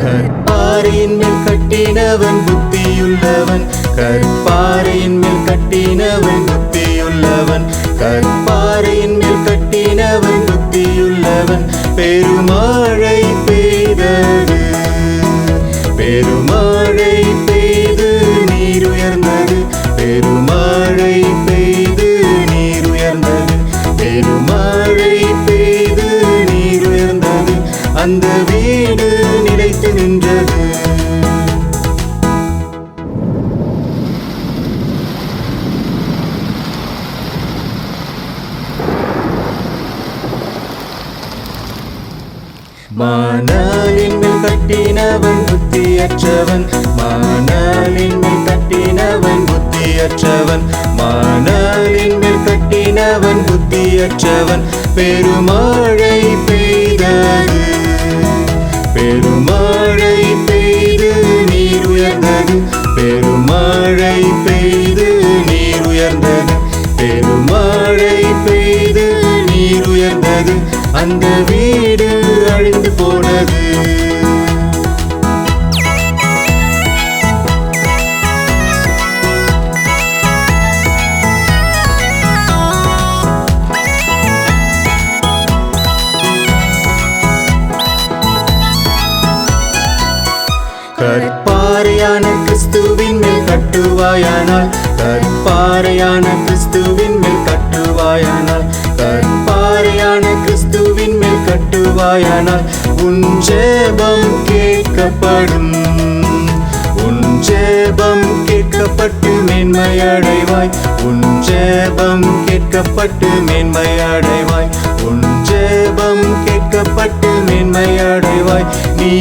கற்பாறையின் மேல் கட்டினவன் புத்தியுள்ளவன், கற்பாறையின் மேல் கட்டினவன் புத்தியுள்ளவன், கற்பாறையின் மேல் கட்டினவன் புத்தியுள்ளவன். பெருமழை பெய்தது, பெருமழை பெய்து நீர் உயர்ந்தது, பெருமழை பெய்து நீர் உயர்ந்தது, பெருமழை பெய்து நீர் உயர்ந்தது. அந்த வீடு நிலைத்து நின்றது. மணலின் மேல் கட்டினவன் புத்தியற்றவன், மணலின் மேல் கட்டினவன் புத்தியற்றவன், மணலின் மேல் கட்டினவன் புத்தியற்றவன். பெருமழை பெய்தது, பெருமழை பெய்து நீர் உயர்ந்தது, பெருமழை பெய்து நீர் உயர்ந்தது, பெருமழை பெய்து நீர் உயர்ந்தது. அந்த வீடு அழிந்து போனது. கற்பாறையான கிறிஸ்துவின் மேல் கட்டுவாயானால், கற்பாறையான கிறிஸ்துவின் மேல் கட்டுவாயானால், கற்பாறையான கிறிஸ்துவின் மேல் கட்டுவாயானால் உன் ஜெபம் கேட்கப்படும், உன் ஜெபம் கேட்கப்பட்டு மேன்மையடைவாய், உன் ஜெபம் கேட்கப்பட்டு மேன்மையடைவாய், உன் ஜெபம் கேட்கப்பட்டு மேன்மையடைவாய். நீ